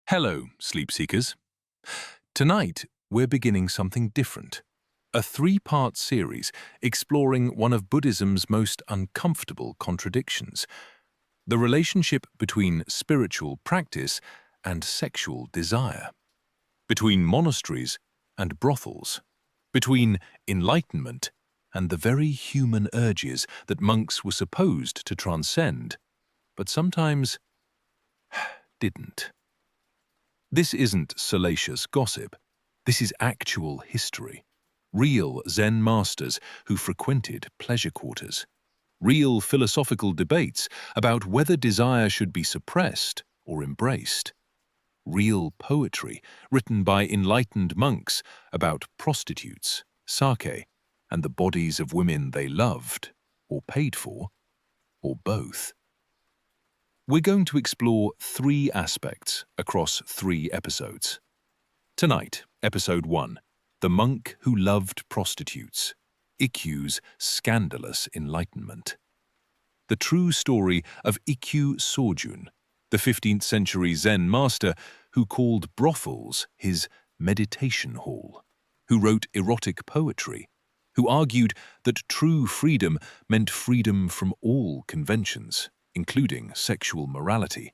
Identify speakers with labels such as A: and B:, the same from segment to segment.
A: Hello, sleep seekers. Tonight, we're beginning something different. A three-part series exploring one of Buddhism's most uncomfortable contradictions: the relationship between spiritual practice and sexual desire, between monasteries and brothels, between enlightenment and the very human urges that monks were supposed to transcend, but sometimes didn't. This isn't salacious gossip. This is actual history. Real Zen masters who frequented pleasure quarters. Real philosophical debates about whether desire should be suppressed or embraced. Real poetry written by enlightened monks about prostitutes, sake, and the bodies of women they loved, or paid for, or both. We're going to explore three aspects across 3 episodes. Tonight, Episode 1, The Monk Who Loved Prostitutes, Ikkyū's Scandalous Enlightenment. The true story of Ikkyū Sōjun, the 15th century Zen master who called brothels his meditation hall, who wrote erotic poetry, who argued that true freedom meant freedom from all conventions, including sexual morality,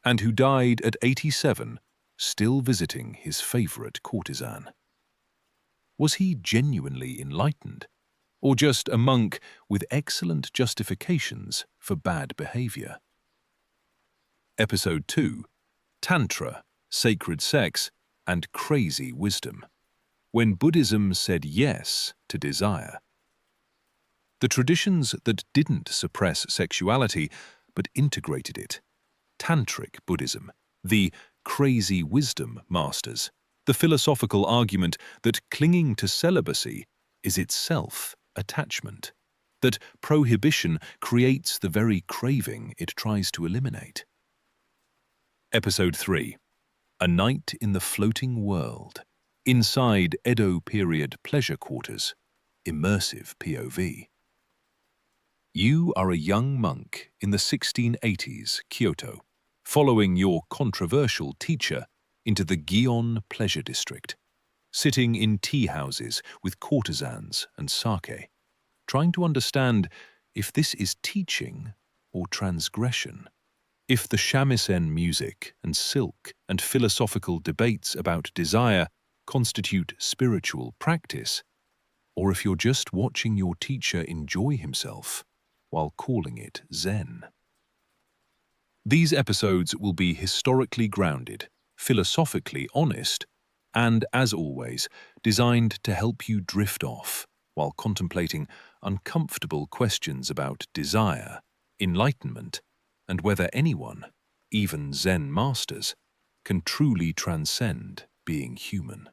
A: and who died at 87, still visiting his favorite courtesan. Was he genuinely enlightened, or just a monk with excellent justifications for bad behavior? Episode 2, Tantra, Sacred Sex, and Crazy Wisdom, when Buddhism said yes to desire. The traditions that didn't suppress sexuality but integrated it. Tantric Buddhism, the crazy wisdom masters, the philosophical argument that clinging to celibacy is itself attachment, that prohibition creates the very craving it tries to eliminate. Episode 3, A Night in the Floating World, inside Edo period pleasure quarters, immersive POV. You are a young monk in the 1680s Kyoto, following your controversial teacher into the Gion pleasure district, sitting in tea houses with courtesans and sake, trying to understand if this is teaching or transgression, if the shamisen music and silk and philosophical debates about desire constitute spiritual practice, or if you're just watching your teacher enjoy himself while calling it Zen. These episodes will be historically grounded, philosophically honest, and, as always, designed to help you drift off while contemplating uncomfortable questions about desire, enlightenment, and whether anyone, even Zen masters, can truly transcend being human.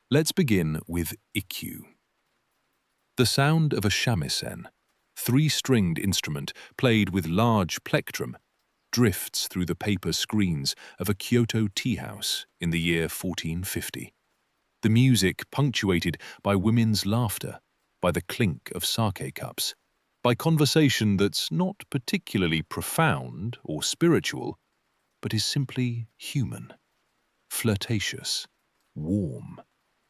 A: Let's begin with Ikkyū. The sound of a shamisen, 3-stringed instrument played with large plectrum, drifts through the paper screens of a Kyoto tea house in the year 1450. The music punctuated by women's laughter, by the clink of sake cups, by conversation that's not particularly profound or spiritual, but is simply human, flirtatious, warm,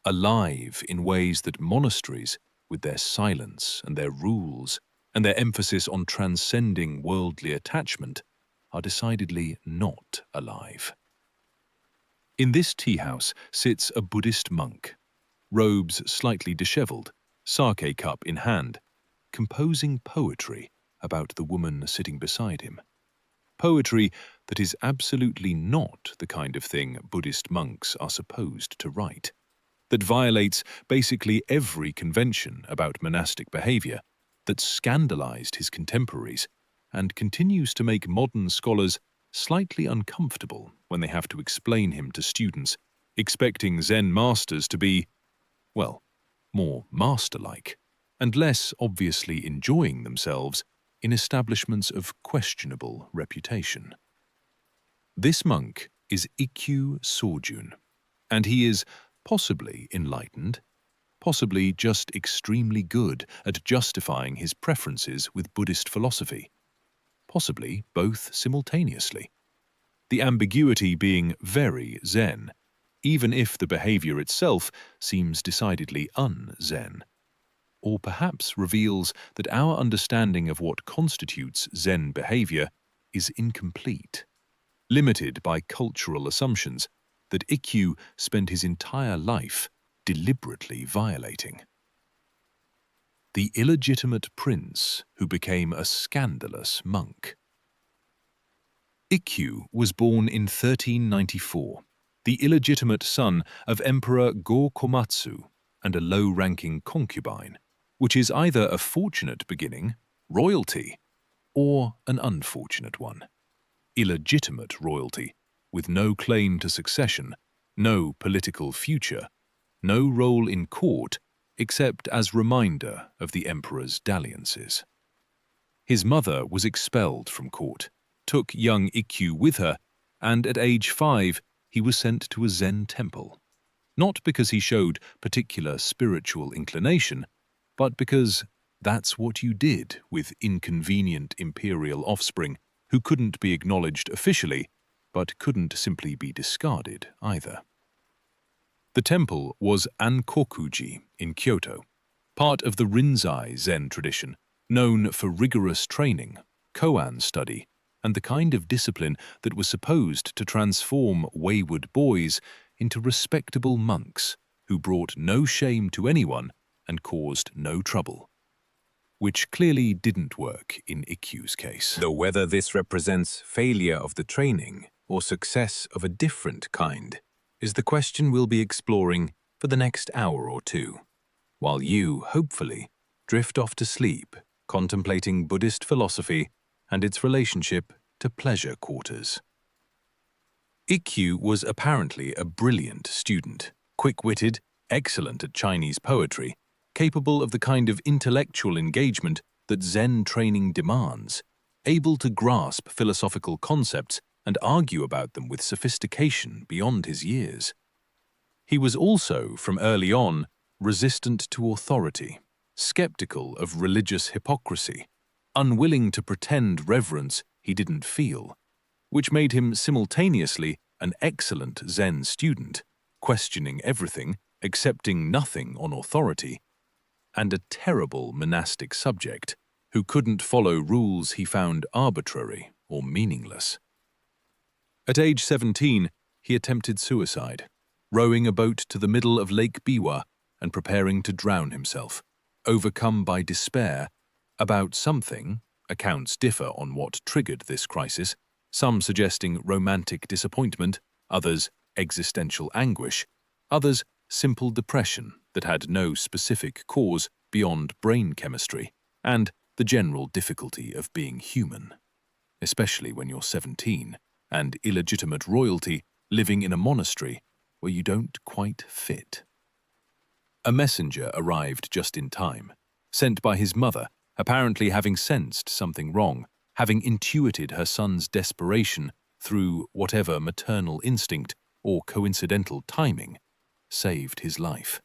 A: alive in ways that monasteries, with their silence and their rules, and their emphasis on transcending worldly attachment, are decidedly not alive. In this tea house sits a Buddhist monk, robes slightly disheveled, sake cup in hand, composing poetry about the woman sitting beside him. Poetry that is absolutely not the kind of thing Buddhist monks are supposed to write, that violates basically every convention about monastic behavior, that scandalized his contemporaries, and continues to make modern scholars slightly uncomfortable when they have to explain him to students, expecting Zen masters to be, well, more master-like, and less obviously enjoying themselves in establishments of questionable reputation. This monk is Ikkyū Sōjun, and he is possibly enlightened, possibly just extremely good at justifying his preferences with Buddhist philosophy, possibly both simultaneously. the ambiguity being very Zen, even if the behavior itself seems decidedly un-Zen. Or perhaps reveals that our understanding of what constitutes Zen behavior is incomplete, limited by cultural assumptions that Ikkyū spent his entire life deliberately violating. The illegitimate prince who became a scandalous monk. Ikkyū was born in 1394, the illegitimate son of Emperor Go-Komatsu and a low-ranking concubine, which is either a fortunate beginning, royalty, or an unfortunate one. Illegitimate royalty, with no claim to succession, no political future, no role in court except as reminder of the emperor's dalliances. His mother was expelled from court, took young Ikkyū with her, and at age 5 he was sent to a Zen temple, not because he showed particular spiritual inclination, but because that's what you did with inconvenient imperial offspring who couldn't be acknowledged officially, but couldn't simply be discarded either. The temple was Ankokuji in Kyoto, part of the Rinzai Zen tradition, known for rigorous training, koan study, and the kind of discipline that was supposed to transform wayward boys into respectable monks who brought no shame to anyone and caused no trouble. Which clearly didn't work in Ikkyū's case.
B: Though whether this represents failure of the training or success of a different kind is the question we'll be exploring for the next hour or two, while you, hopefully, drift off to sleep, contemplating Buddhist philosophy and its relationship to pleasure quarters. Ikkyū was apparently a brilliant student, quick-witted, excellent at Chinese poetry, capable of the kind of intellectual engagement that Zen training demands, able to grasp philosophical concepts and argue about them with sophistication beyond his years. He was also, from early on, resistant to authority, skeptical of religious hypocrisy, unwilling to pretend reverence he didn't feel, which made him simultaneously an excellent Zen student, questioning everything, accepting nothing on authority, and a terrible monastic subject who couldn't follow rules he found arbitrary or meaningless. At age 17, he attempted suicide, rowing a boat to the middle of Lake Biwa and preparing to drown himself, overcome by despair about something. Accounts differ on what triggered this crisis, some suggesting romantic disappointment, others existential anguish, others simple depression that had no specific cause beyond brain chemistry, and the general difficulty of being human, especially when you're 17 and illegitimate royalty living in a monastery where you don't quite fit. A messenger arrived just in time, sent by his mother, apparently having sensed something wrong, having intuited her son's desperation through whatever maternal instinct or coincidental timing saved his life.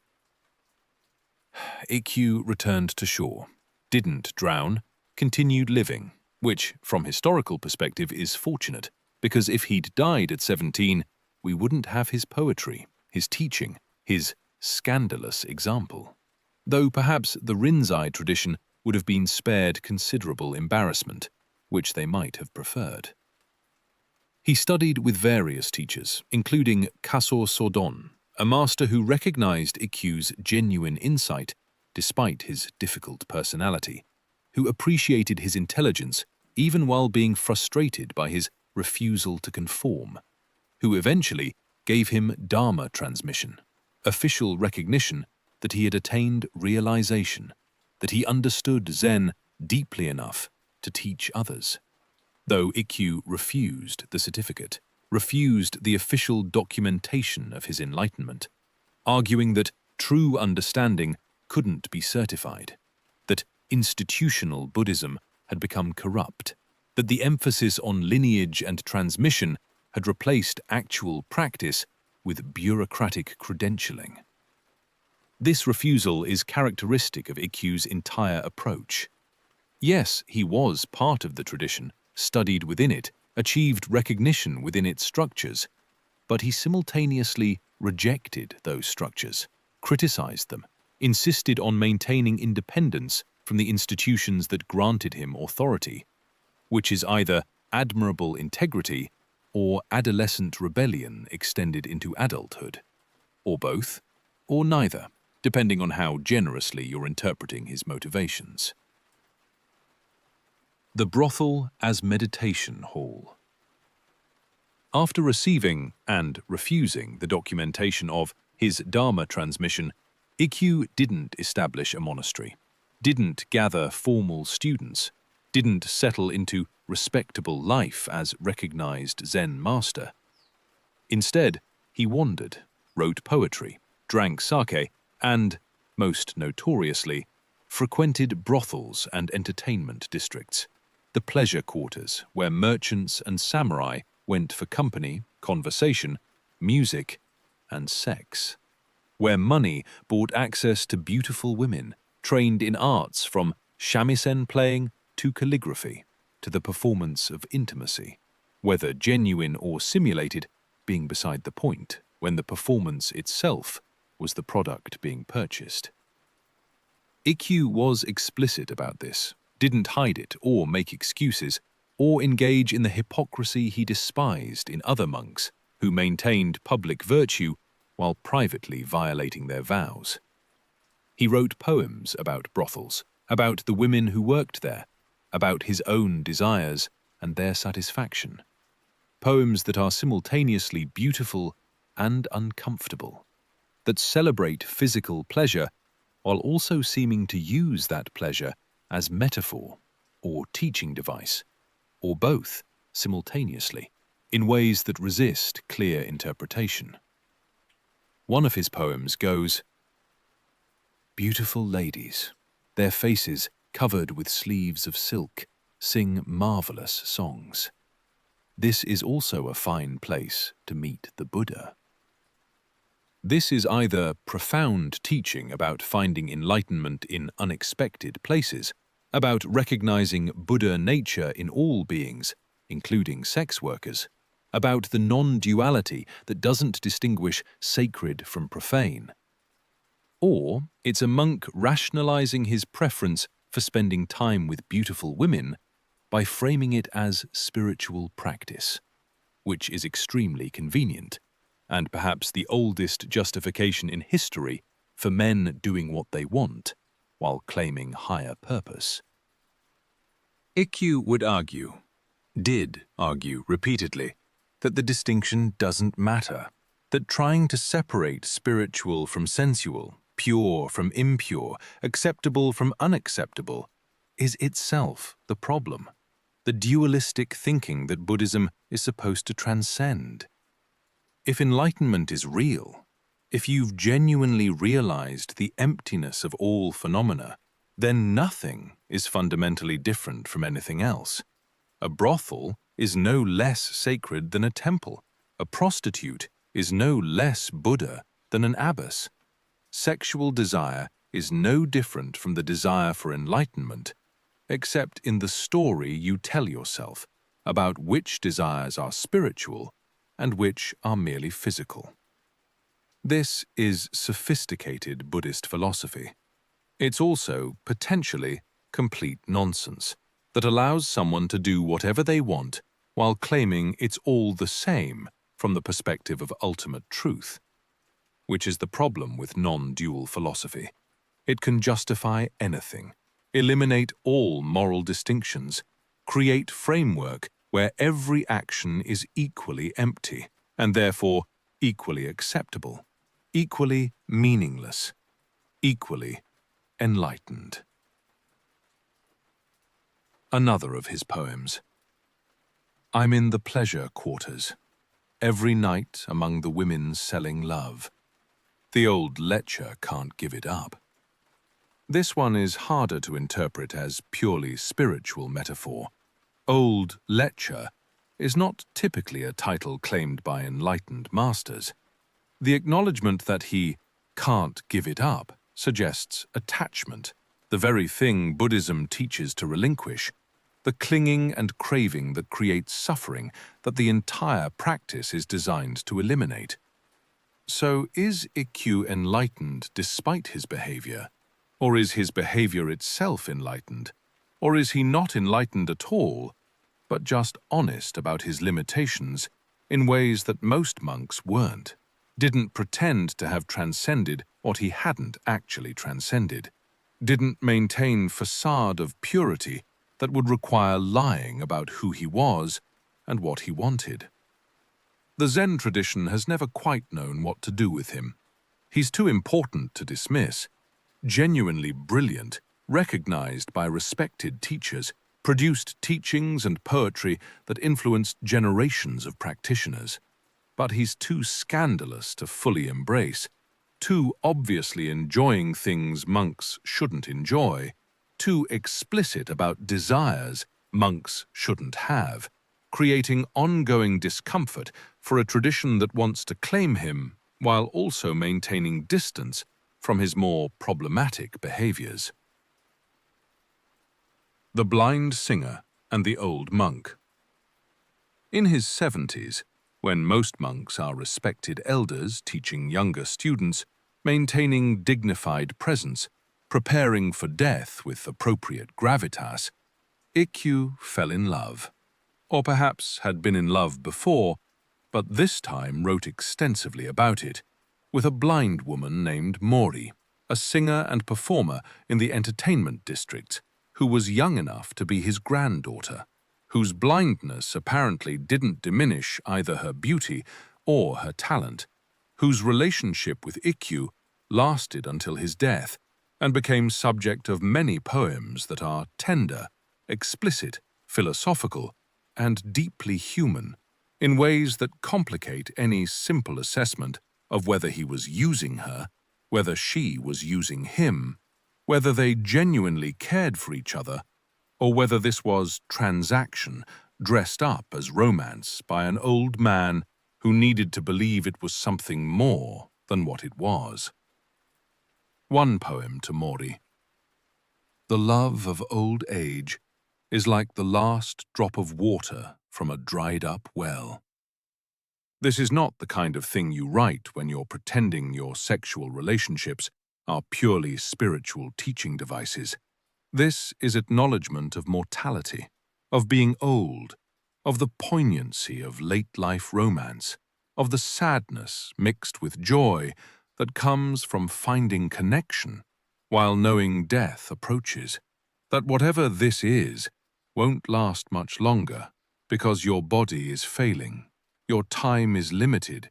B: Ikkyū returned to shore, didn't drown, continued living, which, from historical perspective, is fortunate, because if he'd died at 17, we wouldn't have his poetry, his teaching, his scandalous example. Though perhaps the Rinzai tradition would have been spared considerable embarrassment, which they might have preferred. He studied with various teachers, including Ikkyū Sōjun, a master who recognized Ikkyū's genuine insight despite his difficult personality, who appreciated his intelligence even while being frustrated by his refusal to conform, who eventually gave him Dharma transmission, official recognition that he had attained realization, that he understood Zen deeply enough to teach others. Though Ikkyū refused the certificate, refused the official documentation of his enlightenment, arguing that true understanding couldn't be certified, that institutional Buddhism had become corrupt, that the emphasis on lineage and transmission had replaced actual practice with bureaucratic credentialing. This refusal is characteristic of Ikkyū's entire approach. Yes, he was part of the tradition, studied within it,
A: achieved recognition within its structures, but he simultaneously rejected those structures, criticized them, insisted on maintaining independence from the institutions that granted him authority, which is either admirable integrity or adolescent rebellion extended into adulthood, or both, or neither, depending on how generously you're interpreting his motivations. The brothel as meditation hall. After receiving and refusing the documentation of his Dharma transmission, Ikkyū didn't establish a monastery, didn't gather formal students, didn't settle into respectable life as recognized Zen master. Instead, he wandered, wrote poetry, drank sake, and, most notoriously, frequented brothels and entertainment districts, the pleasure quarters where merchants and samurai went for company, conversation, music, and sex, where money bought access to beautiful women trained in arts from shamisen playing to calligraphy to the performance of intimacy, whether genuine or simulated being beside the point when the performance itself was the product being purchased. Ikkyū was explicit about this, didn't hide it or make excuses, or engage in the hypocrisy he despised in other monks who maintained public virtue while privately violating their vows. He wrote poems about brothels, about the women who worked there, about his own desires and their satisfaction. Poems that are simultaneously beautiful and uncomfortable, that celebrate physical pleasure while also seeming to use that pleasure as metaphor or teaching device, or both simultaneously, in ways that resist clear interpretation. One of his poems goes, "Beautiful ladies, their faces covered with sleeves of silk, sing marvelous songs. This is also a fine place to meet the Buddha." This is either profound teaching about finding enlightenment in unexpected places, about recognizing Buddha nature in all beings, including sex workers, about the non-duality that doesn't distinguish sacred from profane. Or it's a monk rationalizing his preference for spending time with beautiful women by framing it as spiritual practice, which is extremely convenient, and perhaps the oldest justification in history for men doing what they want while claiming higher purpose. Ikkyū would argue, did argue repeatedly, that the distinction doesn't matter, that trying to separate spiritual from sensual, pure from impure, acceptable from unacceptable, is itself the problem, the dualistic thinking that Buddhism is supposed to transcend. If enlightenment is real, if you've genuinely realized the emptiness of all phenomena, then nothing is fundamentally different from anything else. A brothel is no less sacred than a temple. A prostitute is no less Buddha than an abbess. Sexual desire is no different from the desire for enlightenment, except in the story you tell yourself about which desires are spiritual and which are merely physical. This is sophisticated Buddhist philosophy. It's also, potentially, complete nonsense that allows someone to do whatever they want while claiming it's all the same from the perspective of ultimate truth, which is the problem with non-dual philosophy. It can justify anything, eliminate all moral distinctions, create framework where every action is equally empty and therefore equally acceptable, equally meaningless, equally enlightened. Another of his poems. I'm in the pleasure quarters, every night among the women selling love. The old lecher can't give it up. This one is harder to interpret as purely spiritual metaphor. Old lecher is not typically a title claimed by enlightened masters. The acknowledgement that he can't give it up suggests attachment, the very thing Buddhism teaches to relinquish, the clinging and craving that creates suffering that the entire practice is designed to eliminate. So is Ikkyū enlightened despite his behavior? Or is his behavior itself enlightened? Or is he not enlightened at all, but just honest about his limitations in ways that most monks weren't, didn't pretend to have transcended what he hadn't actually transcended, didn't maintain facade of purity that would require lying about who he was and what he wanted? The Zen tradition has never quite known what to do with him. He's too important to dismiss, genuinely brilliant, recognized by respected teachers, produced teachings and poetry that influenced generations of practitioners. But he's too scandalous to fully embrace, too obviously enjoying things monks shouldn't enjoy, too explicit about desires monks shouldn't have, creating ongoing discomfort for a tradition that wants to claim him while also maintaining distance from his more problematic behaviors. The Blind Singer and the Old Monk. In his 70s, when most monks are respected elders teaching younger students, maintaining dignified presence, preparing for death with appropriate gravitas, Ikkyū fell in love. Or perhaps had been in love before, but this time wrote extensively about it, with a blind woman named Mori, a singer and performer in the entertainment districts, who was young enough to be his granddaughter, whose blindness apparently didn't diminish either her beauty or her talent, whose relationship with Ikkyū lasted until his death and became subject of many poems that are tender, explicit, philosophical, and deeply human, in ways that complicate any simple assessment of whether he was using her, whether she was using him, whether they genuinely cared for each other, or whether this was transaction dressed up as romance by an old man who needed to believe it was something more than what it was. One poem to Mori. The love of old age is like the last drop of water from a dried-up well. This is not the kind of thing you write when you're pretending your sexual relationships are purely spiritual teaching devices. This is acknowledgement of mortality, of being old, of the poignancy of late-life romance, of the sadness mixed with joy that comes from finding connection while knowing death approaches, that whatever this is won't last much longer because your body is failing, your time is limited.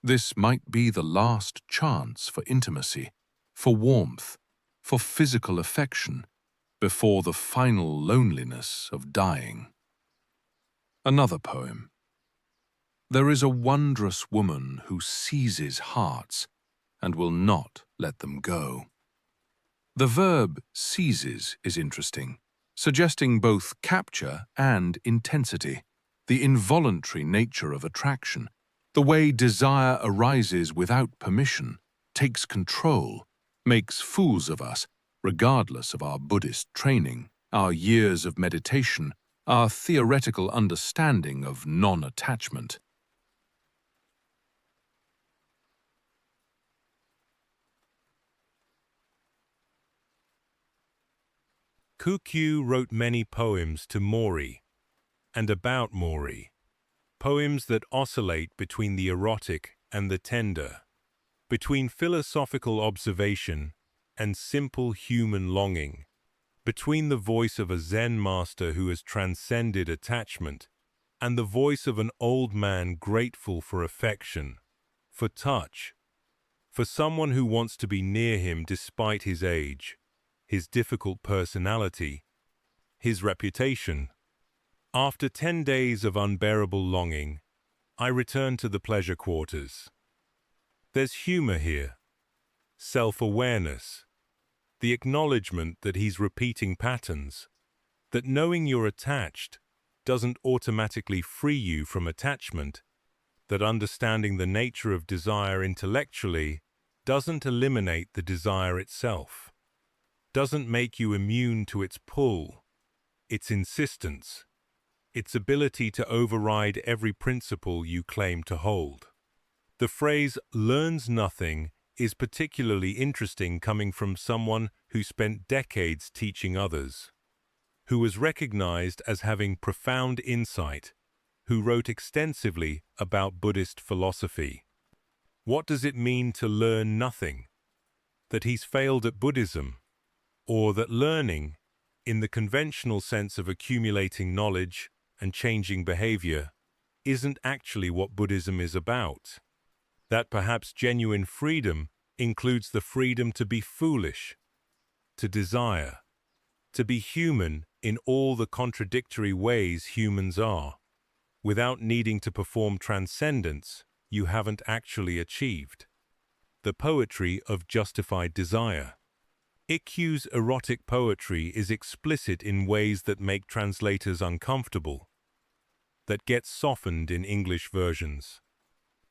A: This might be the last chance for intimacy, for warmth, for physical affection, before the final loneliness of dying. Another poem. There is a wondrous woman who seizes hearts and will not let them go. The verb seizes is interesting, suggesting both capture and intensity, the involuntary nature of attraction, the way desire arises without permission, takes control, makes fools of us, regardless of our Buddhist training, our years of meditation, our theoretical understanding of non-attachment.
C: Ikkyū wrote many poems to Mori and about Mori, poems that oscillate between the erotic and the tender, between philosophical observation and simple human longing, between the voice of a Zen master who has transcended attachment and the voice of an old man grateful for affection, for touch, for someone who wants to be near him despite his age, his difficult personality, his reputation. After 10 days of unbearable longing, I return to the pleasure quarters. There's humor here, self-awareness, the acknowledgement that he's repeating patterns, that knowing you're attached doesn't automatically free you from attachment, that understanding the nature of desire intellectually doesn't eliminate the desire itself, doesn't make you immune to its pull. its insistence, its ability to override every principle you claim to hold. The phrase "learns nothing" is particularly interesting coming from someone who spent decades teaching others, who was recognized as having profound insight, who wrote extensively about Buddhist philosophy. What does it mean to learn nothing? That he's failed at Buddhism, or that learning, in the conventional sense of accumulating knowledge and changing behavior, isn't actually what Buddhism is about? That perhaps genuine freedom includes the freedom to be foolish, to desire, to be human in all the contradictory ways humans are. Without needing to perform transcendence, you haven't actually achieved. The poetry of justified desire. Ikkyū's erotic poetry is explicit in ways that make translators uncomfortable, that gets softened in English versions,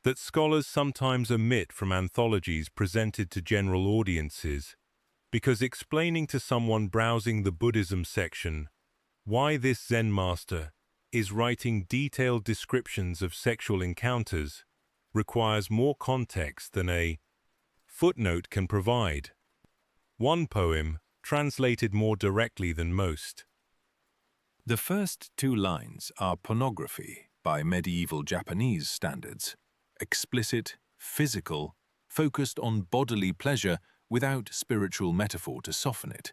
C: that scholars sometimes omit from anthologies presented to general audiences, because explaining to someone browsing the Buddhism section why this Zen master is writing detailed descriptions of sexual encounters requires more context than a footnote can provide. One poem translated more directly than most.
A: The first two lines are pornography by medieval Japanese standards, explicit, physical, focused on bodily pleasure without spiritual metaphor to soften it.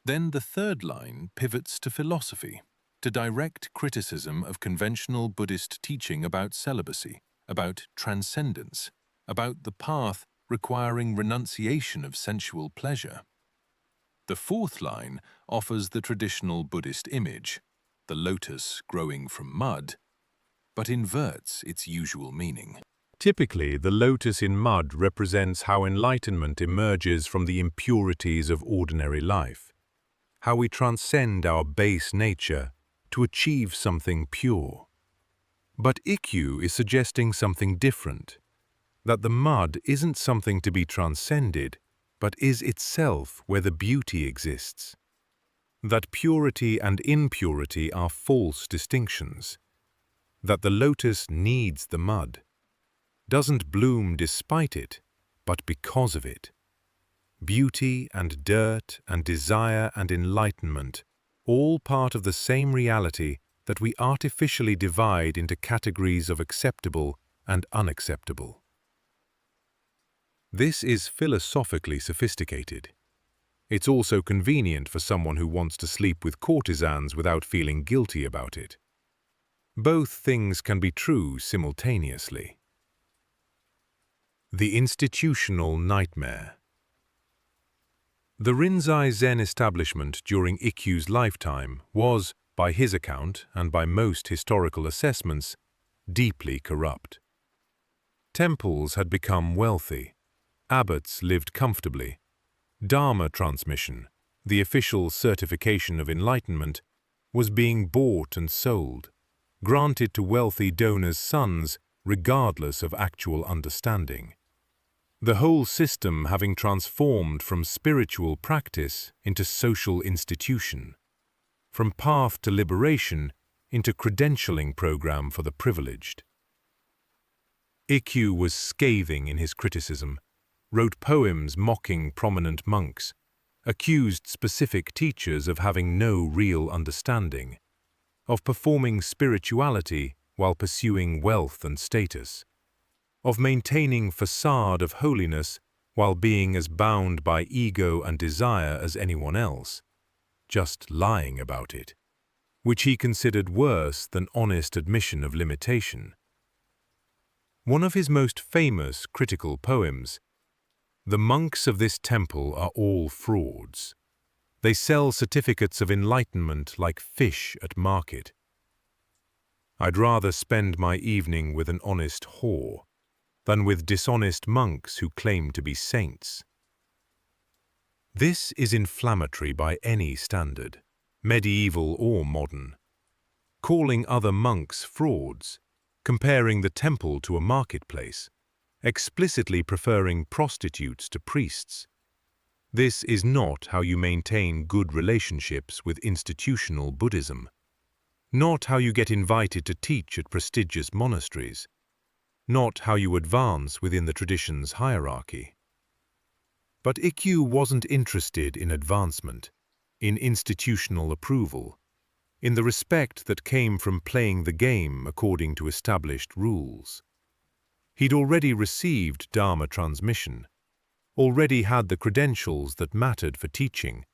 A: Then the third line pivots to philosophy, to direct criticism of conventional Buddhist teaching about celibacy, about transcendence, about the path requiring renunciation of sensual pleasure. The fourth line offers the traditional Buddhist image, the lotus growing from mud, but inverts its usual meaning.
D: Typically, the lotus in mud represents how enlightenment emerges from the impurities of ordinary life, how we transcend our base nature to achieve something pure. But Ikkyū is suggesting something different, that the mud isn't something to be transcended, but is itself where the beauty exists. That purity and impurity are false distinctions, that the lotus needs the mud, doesn't bloom despite it, but because of it. Beauty and dirt and desire and enlightenment, all part of the same reality that we artificially divide into categories of acceptable and unacceptable. This is philosophically sophisticated. It's also convenient for someone who wants to sleep with courtesans without feeling guilty about it. Both things can be true simultaneously. The institutional nightmare. The Rinzai Zen establishment during Ikkyū's lifetime was, by his account and by most historical assessments, deeply corrupt. Temples had become wealthy. Abbots lived comfortably. Dharma transmission, the official certification of enlightenment, was being bought and sold, granted to wealthy donors' sons regardless of actual understanding. The whole system having transformed from spiritual practice into social institution, from path to liberation into credentialing program for the privileged. Ikkyū was scathing in his criticism, wrote poems mocking prominent monks, accused specific teachers of having no real understanding, of performing spirituality while pursuing wealth and status, of maintaining facade of holiness while being as bound by ego and desire as anyone else, just lying about it, which he considered worse than honest admission of limitation. One of his most famous critical poems, "The monks of this temple are all frauds. They sell certificates of enlightenment like fish at market. I'd rather spend my evening with an honest whore than with dishonest monks who claim to be saints." This is inflammatory by any standard, medieval or modern. Calling other monks frauds, comparing the temple to a marketplace, explicitly preferring prostitutes to priests. This is not how you maintain good relationships with institutional Buddhism, not how you get invited to teach at prestigious monasteries, not how you advance within the tradition's hierarchy. But Ikkyū wasn't interested in advancement, in institutional approval, in the respect that came from playing the game according to established rules. He'd already received Dharma transmission, already had the credentials that mattered for teaching,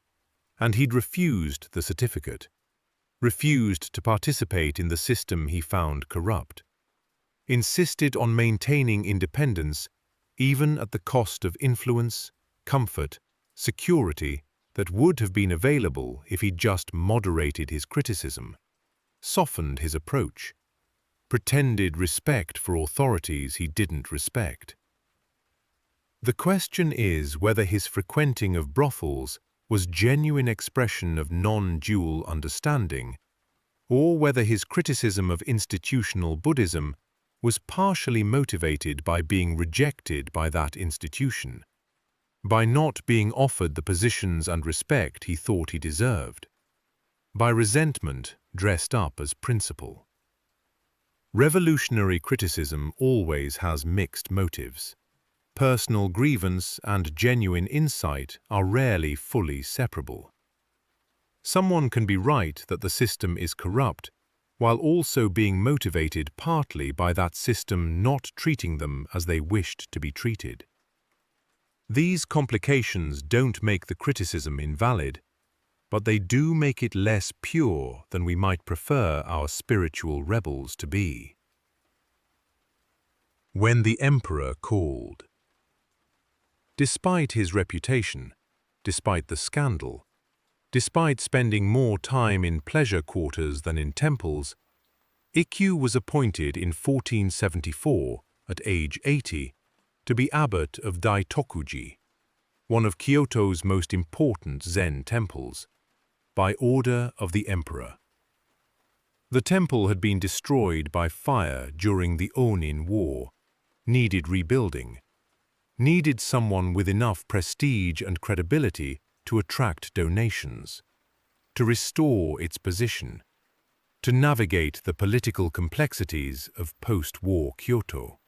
D: and he'd refused the certificate, refused to participate in the system he found corrupt, insisted on maintaining independence even at the cost of influence, comfort, security that would have been available if he just moderated his criticism, softened his approach, pretended respect for authorities he didn't respect. The question is whether his frequenting of brothels was genuine expression of non-dual understanding, or whether his criticism of institutional Buddhism was partially motivated by being rejected by that institution, by not being offered the positions and respect he thought he deserved, by resentment dressed up as principle. Revolutionary criticism always has mixed motives. Personal grievance and genuine insight are rarely fully separable. Someone can be right that the system is corrupt, while also being motivated partly by that system not treating them as they wished to be treated. These complications don't make the criticism invalid, but they do make it less pure than we might prefer our spiritual rebels to be. When the Emperor called. Despite his reputation, despite the scandal, despite spending more time in pleasure quarters than in temples, Ikkyū was appointed in 1474, at age 80, to be abbot of Daitokuji, one of Kyoto's most important Zen temples, by order of the emperor. The temple had been destroyed by fire during the Onin War, needed rebuilding, needed someone with enough prestige and credibility to attract donations, to restore its position, to navigate the political complexities of post-war Kyoto.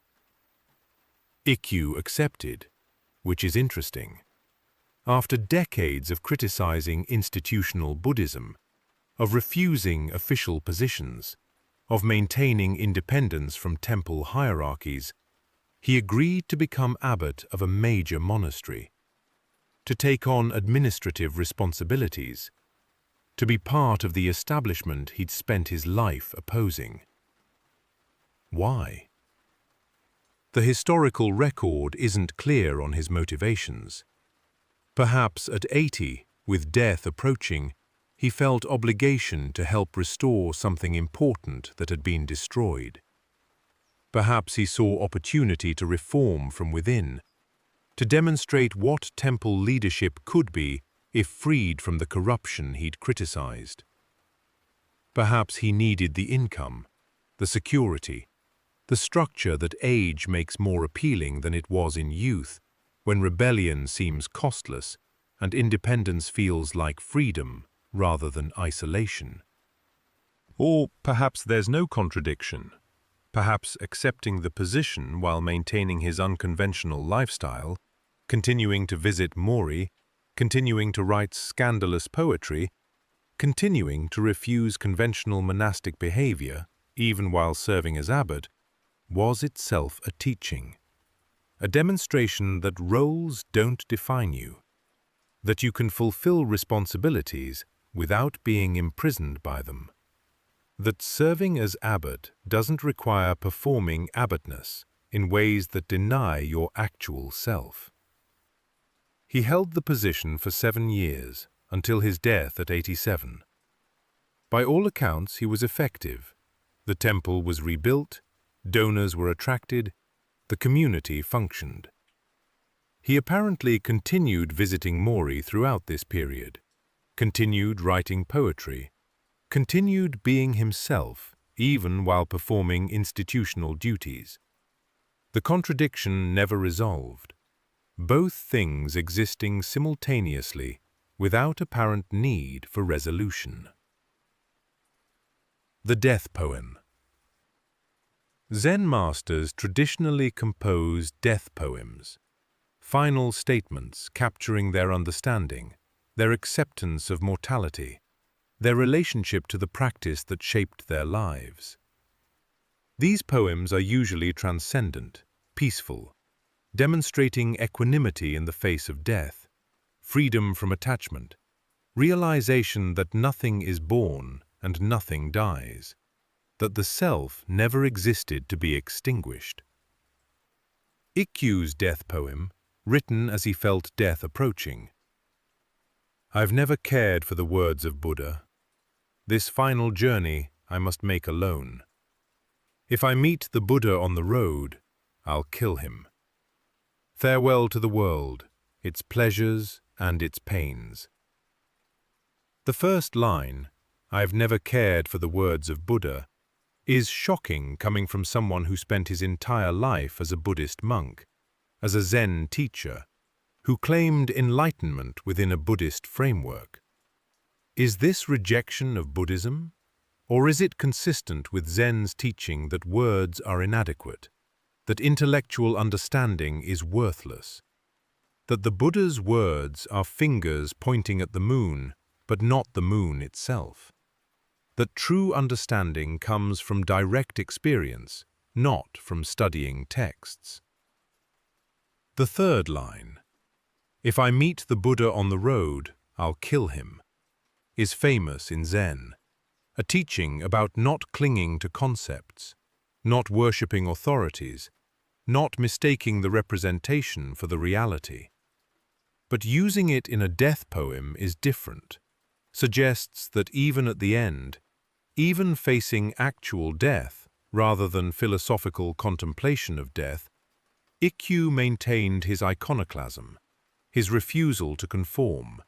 D: Ikkyū accepted, which is interesting. After decades of criticizing institutional Buddhism, of refusing official positions, of maintaining independence from temple hierarchies, he agreed to become abbot of a major monastery, to take on administrative responsibilities, to be part of the establishment he'd spent his life opposing. Why? The historical record isn't clear on his motivations. Perhaps at 80, with death approaching, he felt obligation to help restore something important that had been destroyed. Perhaps he saw opportunity to reform from within, to demonstrate what temple leadership could be if freed from the corruption he'd criticized. Perhaps he needed the income, the security, the structure that age makes more appealing than it was in youth, when rebellion seems costless and independence feels like freedom rather than isolation. Or perhaps there's no contradiction. Perhaps accepting the position while maintaining his unconventional lifestyle, continuing to visit Mori, continuing to write scandalous poetry, continuing to refuse conventional monastic behavior, even while serving as abbot, was itself a teaching, a demonstration that roles don't define you, that you can fulfill responsibilities without being imprisoned by them, that serving as abbot doesn't require performing abbotness in ways that deny your actual self. He held the position for 7 years, until his death at 87. By all accounts, he was effective. The temple was rebuilt, donors were attracted, the community functioned. He apparently continued visiting Mori throughout this period, continued writing poetry, continued being himself even while performing institutional duties. The contradiction never resolved. both things existing simultaneously without apparent need for resolution. The Death Poem. Zen masters traditionally compose death poems, final statements capturing their understanding, their acceptance of mortality, their relationship to the practice that shaped their lives. These poems are usually transcendent, peaceful, demonstrating equanimity in the face of death, freedom from attachment, realization that nothing is born and nothing dies, that the self never existed to be extinguished. Ikkyū's death poem, written as he felt death approaching. I've never cared for the words of Buddha. This final journey I must make alone. If I meet the Buddha on the road, I'll kill him. Farewell to the world, its pleasures and its pains. The first line, I've never cared for the words of Buddha, is shocking coming from someone who spent his entire life as a Buddhist monk, as a Zen teacher, who claimed enlightenment within a Buddhist framework. Is this rejection of Buddhism? Or is it consistent with Zen's teaching that words are inadequate, that intellectual understanding is worthless, that the Buddha's words are fingers pointing at the moon, but not the moon itself? That true understanding comes from direct experience, not from studying texts. The third line, if I meet the Buddha on the road, I'll kill him, is famous in Zen, a teaching about not clinging to concepts, not worshipping authorities, not mistaking the representation for the reality. But using it in a death poem is different, suggests that even at the end, even facing actual death rather than philosophical contemplation of death, Ikkyū maintained his iconoclasm, his refusal to conform,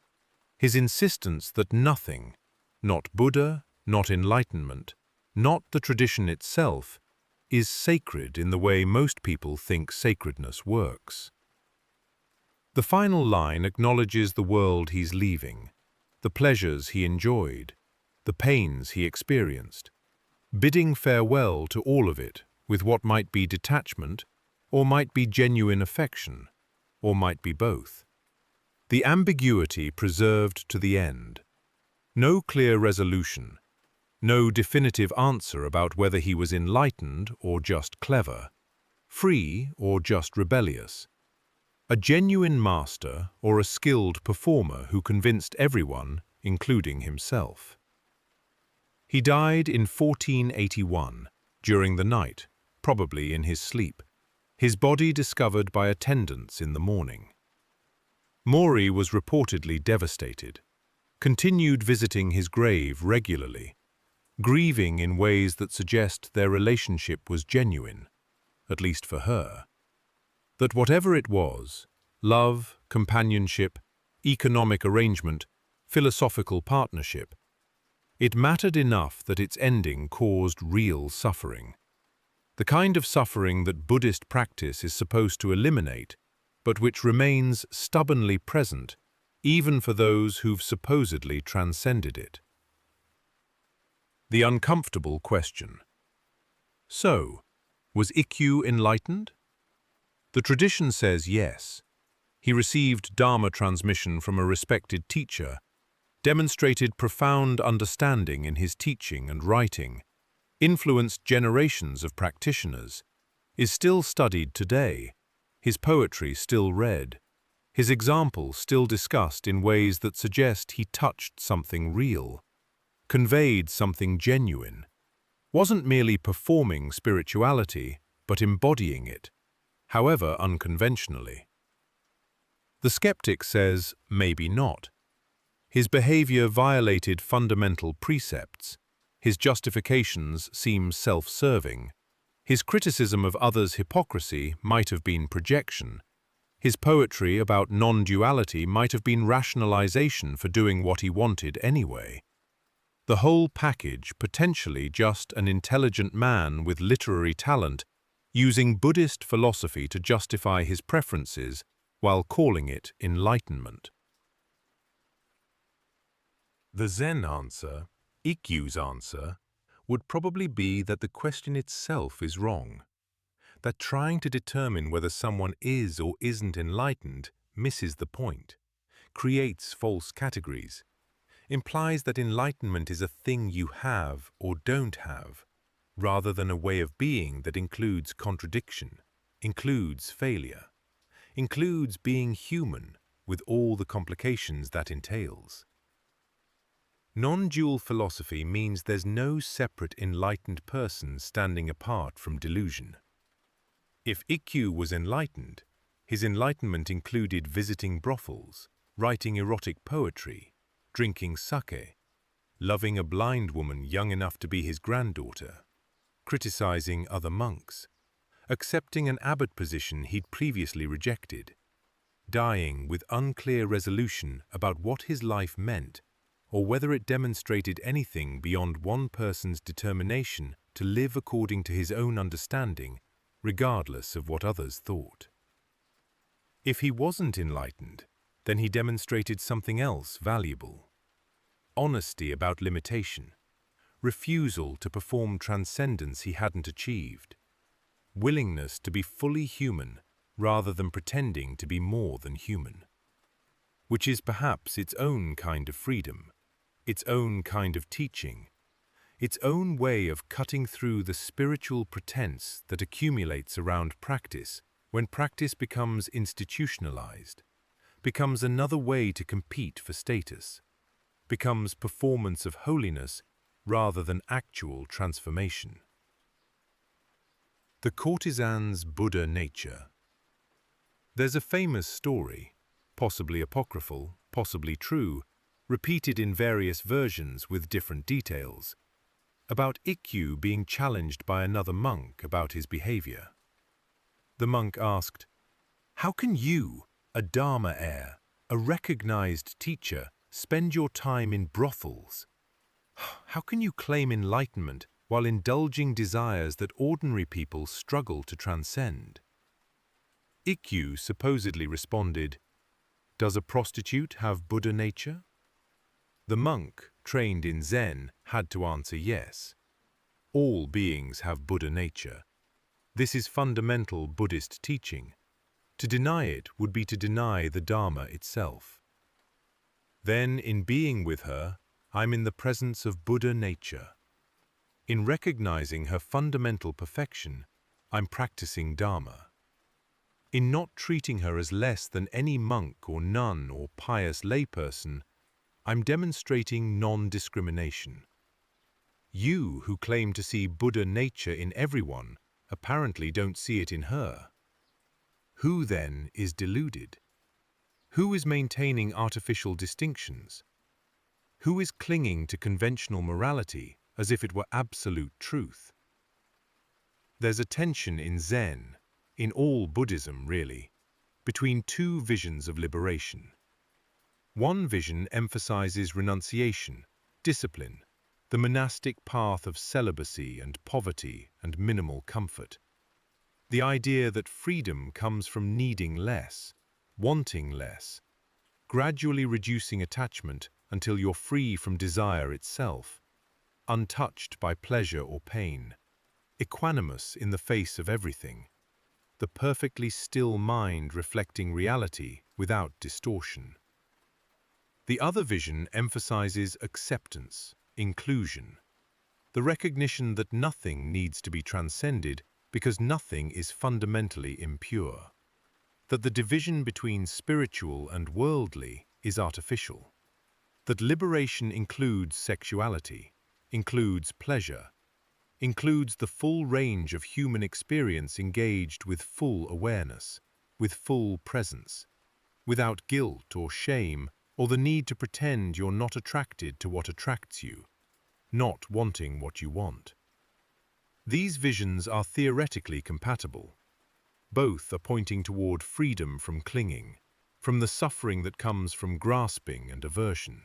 D: his insistence that nothing, not Buddha, not enlightenment, not the tradition itself, is sacred in the way most people think sacredness works. The final line acknowledges the world he's leaving, the pleasures he enjoyed, the pains he experienced, bidding farewell to all of it with what might be detachment, or might be genuine affection, or might be both. The ambiguity preserved to the end. No clear resolution, no definitive answer about whether he was enlightened or just clever, free or just rebellious, a genuine master or a skilled performer who convinced everyone, including himself. He died in 1481, during the night, probably in his sleep, his body discovered by attendants in the morning. Mori was reportedly devastated, continued visiting his grave regularly, grieving in ways that suggest their relationship was genuine, at least for her. That whatever it was, love, companionship, economic arrangement, philosophical partnership, it mattered enough that its ending caused real suffering. The kind of suffering that Buddhist practice is supposed to eliminate, but which remains stubbornly present, even for those who've supposedly transcended it. The uncomfortable question. So, was Ikkyū enlightened? The tradition says yes. He received Dharma transmission from a respected teacher, demonstrated profound understanding in his teaching and writing, influenced generations of practitioners, is still studied today, his poetry still read, his examples still discussed in ways that suggest he touched something real, conveyed something genuine, wasn't merely performing spirituality, but embodying it, however unconventionally. The skeptic says, maybe not. His behavior violated fundamental precepts, his justifications seem self-serving, his criticism of others' hypocrisy might have been projection, his poetry about non-duality might have been rationalization for doing what he wanted anyway. The whole package potentially just an intelligent man with literary talent using Buddhist philosophy to justify his preferences while calling it enlightenment. The Zen answer, Ikkyū's answer, would probably be that the question itself is wrong, that trying to determine whether someone is or isn't enlightened misses the point, creates false categories, implies that enlightenment is a thing you have or don't have, rather than a way of being that includes contradiction, includes failure, includes being human with all the complications that entails. Non-dual philosophy means there's no separate enlightened person standing apart from delusion. If Ikkyū was enlightened, his enlightenment included visiting brothels, writing erotic poetry, drinking sake, loving a blind woman young enough to be his granddaughter, criticizing other monks, accepting an abbot position he'd previously rejected, dying with unclear resolution about what his life meant or whether it demonstrated anything beyond one person's determination to live according to his own understanding, regardless of what others thought. If he wasn't enlightened, then he demonstrated something else valuable: honesty about limitation, refusal to perform transcendence he hadn't achieved, willingness to be fully human rather than pretending to be more than human, which is perhaps its own kind of freedom, its own kind of teaching, its own way of cutting through the spiritual pretense that accumulates around practice when practice becomes institutionalized, becomes another way to compete for status, becomes performance of holiness rather than actual transformation. The courtesan's Buddha nature. There's a famous story, possibly apocryphal, possibly true, repeated in various versions with different details, about Ikkyū being challenged by another monk about his behavior. The monk asked, "How can you, a Dharma heir, a recognized teacher, spend your time in brothels? How can you claim enlightenment while indulging desires that ordinary people struggle to transcend?" Ikkyū supposedly responded, "Does a prostitute have Buddha nature?" The monk, trained in Zen, had to answer yes. All beings have Buddha nature. This is fundamental Buddhist teaching. To deny it would be to deny the Dharma itself. Then, in being with her, I'm in the presence of Buddha nature. In recognizing her fundamental perfection, I'm practicing Dharma. In not treating her as less than any monk or nun or pious layperson, I'm demonstrating non-discrimination. You, who claim to see Buddha nature in everyone, apparently don't see it in her. Who, then, is deluded? Who is maintaining artificial distinctions? Who is clinging to conventional morality as if it were absolute truth? There's a tension in Zen, in all Buddhism really, between two visions of liberation. One vision emphasizes renunciation, discipline, the monastic path of celibacy and poverty and minimal comfort. The idea that freedom comes from needing less, wanting less, gradually reducing attachment until you're free from desire itself, untouched by pleasure or pain, equanimous in the face of everything, the perfectly still mind reflecting reality without distortion. The other vision emphasizes acceptance, inclusion, the recognition that nothing needs to be transcended because nothing is fundamentally impure, that the division between spiritual and worldly is artificial, that liberation includes sexuality, includes pleasure, includes the full range of human experience engaged with full awareness, with full presence, without guilt or shame or the need to pretend you're not attracted to what attracts you, not wanting what you want. These visions are theoretically compatible. Both are pointing toward freedom from clinging, from the suffering that comes from grasping and aversion.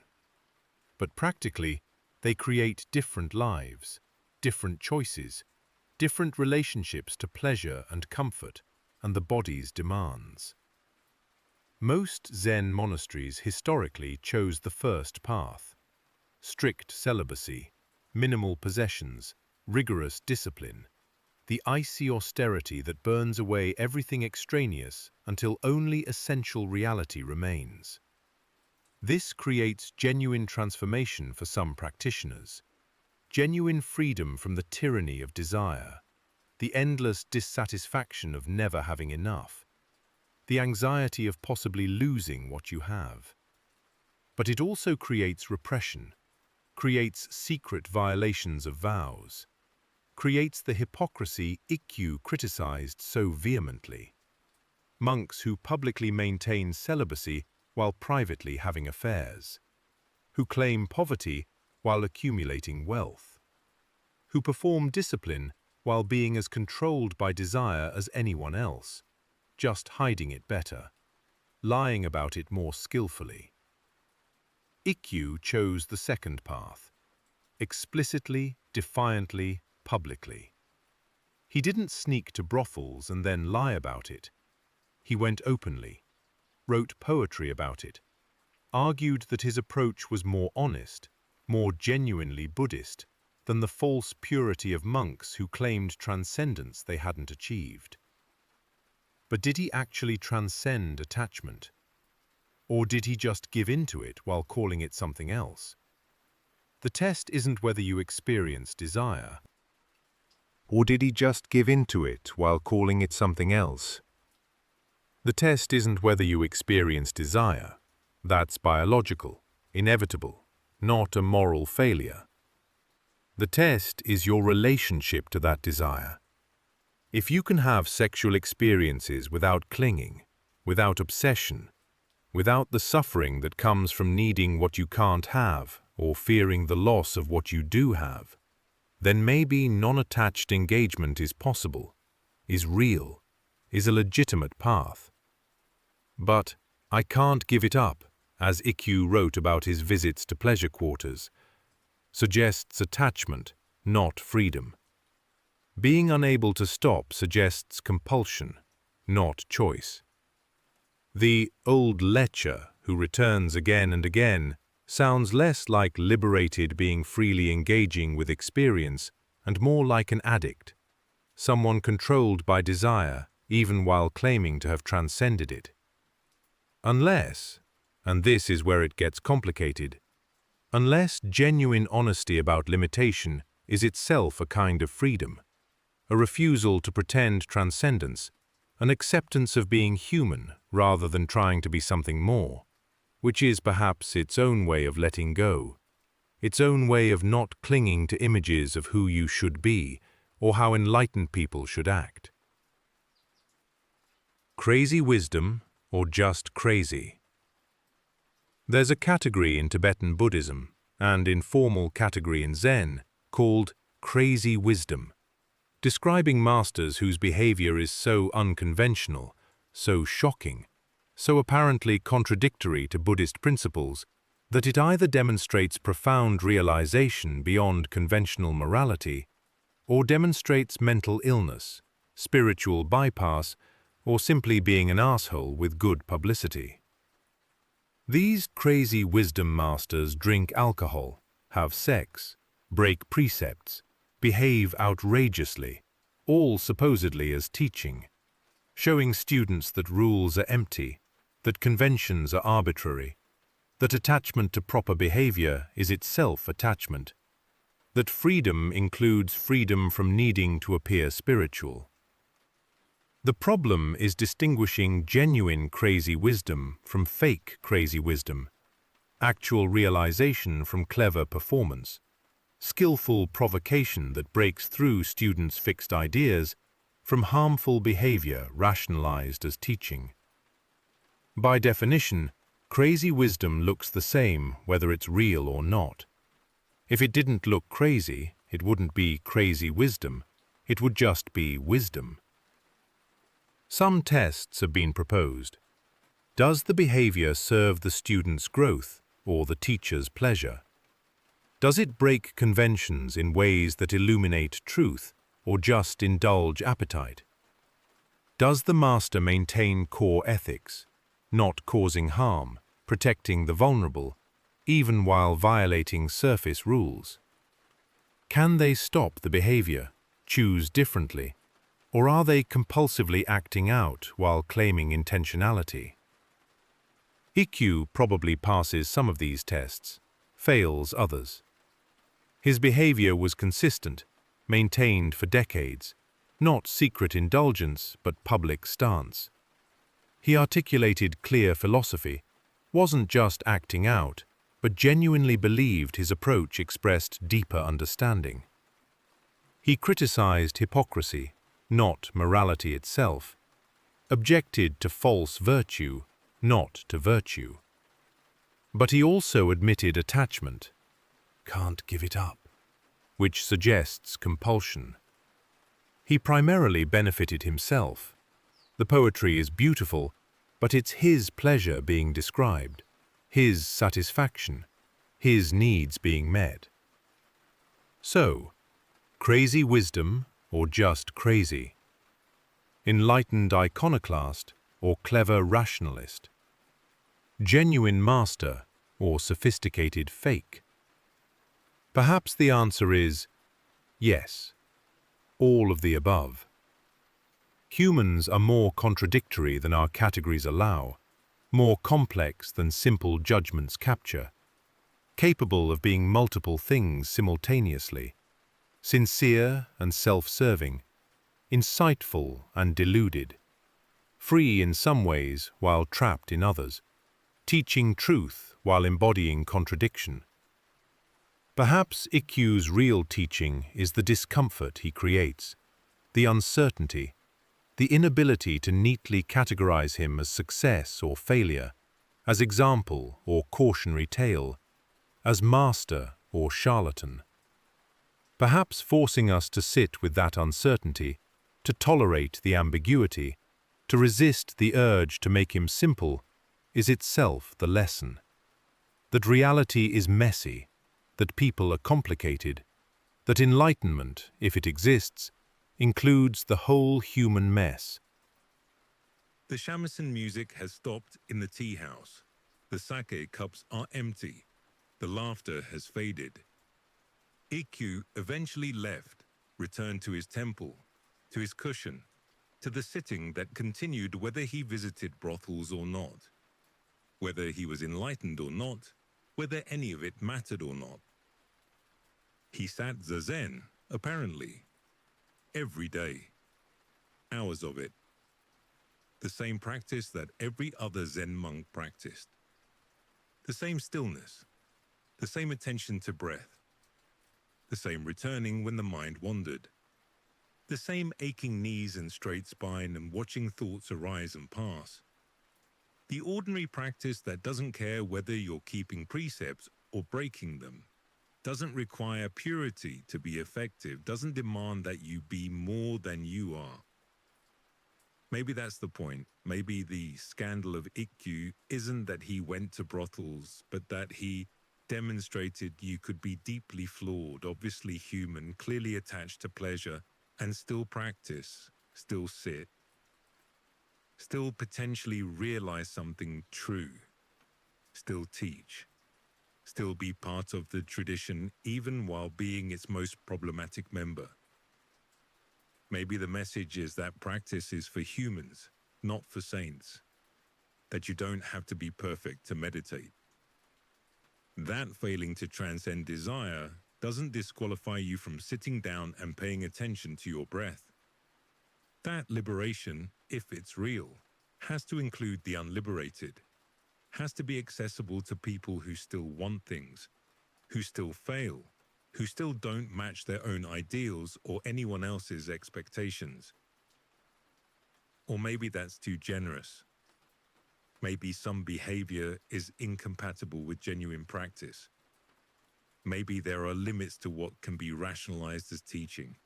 D: But practically, they create different lives, different choices, different relationships to pleasure and comfort and the body's demands. Most Zen monasteries historically chose the first path: strict celibacy, minimal possessions, rigorous discipline, the icy austerity that burns away everything extraneous until only essential reality remains. This creates genuine transformation for some practitioners, genuine freedom from the tyranny of desire, the endless dissatisfaction of never having enough, the anxiety of possibly losing what you have. But it also creates repression, creates secret violations of vows, creates the hypocrisy Ikkyū criticized so vehemently. Monks who publicly maintain celibacy while privately having affairs, who claim poverty while accumulating wealth, who perform discipline while being as controlled by desire as anyone else, just hiding it better, lying about it more skillfully. Ikkyū chose the second path, explicitly, defiantly, publicly. He didn't sneak to brothels and then lie about it. He went openly, wrote poetry about it, argued that his approach was more honest, more genuinely Buddhist than the false purity of monks who claimed transcendence they hadn't achieved. But did he actually transcend attachment? Or did he just give into it while calling it something else? The test isn't whether you experience desire.
B: Or did he just give into it while calling it something else? The test isn't whether you experience desire. That's biological, inevitable, not a moral failure. The test is your relationship to that desire. If you can have sexual experiences without clinging, without obsession, without the suffering that comes from needing what you can't have or fearing the loss of what you do have, then maybe non-attached engagement is possible, is real, is a legitimate path. But I can't give it up, as Ikkyū wrote about his visits to pleasure quarters, suggests attachment, not freedom. Being unable to stop suggests compulsion, not choice. The old lecher who returns again and again sounds less like liberated being freely engaging with experience and more like an addict, someone controlled by desire even while claiming to have transcended it. Unless, and this is where it gets complicated, unless genuine honesty about limitation is itself a kind of freedom, a refusal to pretend transcendence, an acceptance of being human rather than trying to be something more, which is perhaps its own way of letting go, its own way of not clinging to images of who you should be or how enlightened people should act. Crazy wisdom or just crazy? There's a category in Tibetan Buddhism, and informal category in Zen, called crazy wisdom, describing masters whose behavior is so unconventional, so shocking, so apparently contradictory to Buddhist principles, that it either demonstrates profound realization beyond conventional morality, or demonstrates mental illness, spiritual bypass, or simply being an asshole with good publicity. These crazy wisdom masters drink alcohol, have sex, break precepts, behave outrageously, all supposedly as teaching, showing students that rules are empty, that conventions are arbitrary, that attachment to proper behavior is itself attachment, that freedom includes freedom from needing to appear spiritual. The problem is distinguishing genuine crazy wisdom from fake crazy wisdom, actual realization from clever performance, skillful provocation that breaks through students' fixed ideas from harmful behavior rationalized as teaching. By definition, crazy wisdom looks the same whether it's real or not. If it didn't look crazy, it wouldn't be crazy wisdom, it would just be wisdom. Some tests have been proposed. Does the behavior serve the student's growth or the teacher's pleasure? Does it break conventions in ways that illuminate truth or just indulge appetite? Does the master maintain core ethics,
D: not causing harm, protecting the vulnerable, even while violating surface rules? Can they stop the behavior, choose differently, or are they compulsively acting out while claiming intentionality? Ikkyū probably passes some of these tests, fails others. His behavior was consistent, maintained for decades, not secret indulgence but public stance. He articulated clear philosophy, wasn't just acting out, but genuinely believed his approach expressed deeper understanding. He criticized hypocrisy, not morality itself, objected to false virtue, not to virtue. But he also admitted attachment, can't give it up, which suggests compulsion. He primarily benefited himself. The poetry is beautiful, but it's his pleasure being described, his satisfaction, his needs being met. So, crazy wisdom or just crazy? Enlightened iconoclast or clever rationalist? Genuine master or sophisticated fake? Perhaps the answer is yes, all of the above. Humans are more contradictory than our categories allow, more complex than simple judgments capture, capable of being multiple things simultaneously, sincere and self-serving, insightful and deluded, free in some ways while trapped in others, teaching truth while embodying contradiction. Perhaps Ikkyū's real teaching is the discomfort he creates, the uncertainty, the inability to neatly categorize him as success or failure, as example or cautionary tale, as master or charlatan. Perhaps forcing us to sit with that uncertainty, to tolerate the ambiguity, to resist the urge to make him simple, is itself the lesson. That reality is messy, that people are complicated, that enlightenment, if it exists, includes the whole human mess.
C: The shamisen music has stopped in the tea house. The sake cups are empty. The laughter has faded. Ikkyū eventually left, returned to his temple, to his cushion, to the sitting that continued whether he visited brothels or not, whether he was enlightened or not, whether any of it mattered or not. He sat zazen, apparently, every day, hours of it. The same practice that every other Zen monk practiced. The same stillness, the same attention to breath, the same returning when the mind wandered, the same aching knees and straight spine and watching thoughts arise and pass. The ordinary practice that doesn't care whether you're keeping precepts or breaking them, doesn't require purity to be effective, doesn't demand that you be more than you are. Maybe that's the point. Maybe the scandal of Ikkyū isn't that he went to brothels, but that he demonstrated you could be deeply flawed, obviously human, clearly attached to pleasure, and still practice, still sit, still potentially realize something true, still teach, still be part of the tradition even while being its most problematic member. Maybe the message is that practice is for humans, not for saints, that you don't have to be perfect to meditate. That failing to transcend desire doesn't disqualify you from sitting down and paying attention to your breath. That liberation, if it's real, has to include the unliberated, has to be accessible to people who still want things, who still fail, who still don't match their own ideals or anyone else's expectations. Or maybe that's too generous. Maybe some behavior is incompatible with genuine practice. Maybe there are limits to what can be rationalized as teaching.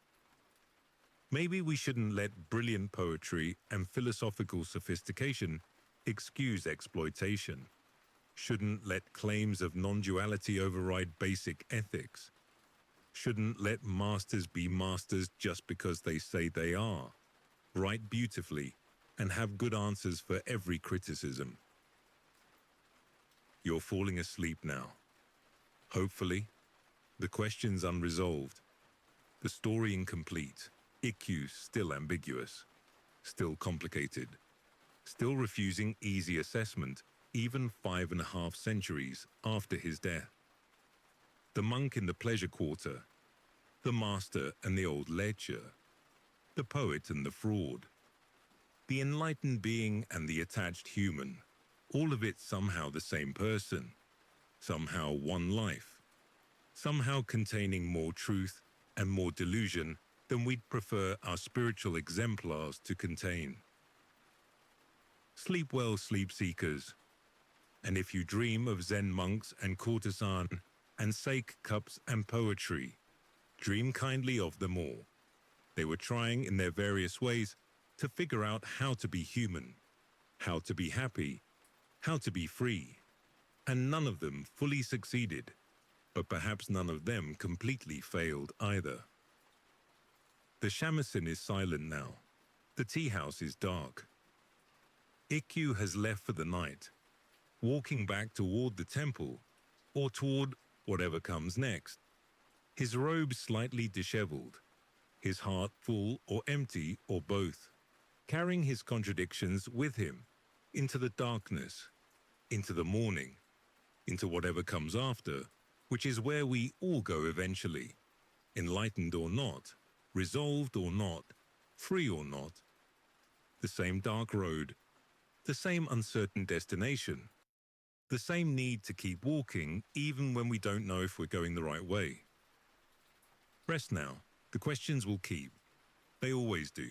C: Maybe we shouldn't let brilliant poetry and philosophical sophistication excuse exploitation. Shouldn't let claims of non-duality override basic ethics. Shouldn't let masters be masters just because they say they are. Write beautifully and have good answers for every criticism. You're falling asleep now. Hopefully, the questions unresolved, the story incomplete, Ikkyū still ambiguous, still complicated, still refusing easy assessment even 5.5 centuries after his death. The monk in the pleasure quarter, the master and the old lecher, the poet and the fraud, the enlightened being and the attached human, all of it somehow the same person, somehow one life, somehow containing more truth and more delusion than we'd prefer our spiritual exemplars to contain. Sleep well, sleep seekers, and if you dream of Zen monks and courtesan and sake cups and poetry, dream kindly of them all. They were trying in their various ways to figure out how to be human, how to be happy, how to be free, and none of them fully succeeded, but perhaps none of them completely failed either. The shamisen is silent now. The tea house is dark. Ikkyū has left for the night, walking back toward the temple, or toward whatever comes next. His robe slightly disheveled, his heart full or empty or both, carrying his contradictions with him into the darkness, into the morning, into whatever comes after, which is where we all go eventually, enlightened or not, resolved or not, free or not. The same dark road, the same uncertain destination, the same need to keep walking even when we don't know if we're going the right way. Rest now. The questions will keep. They always do.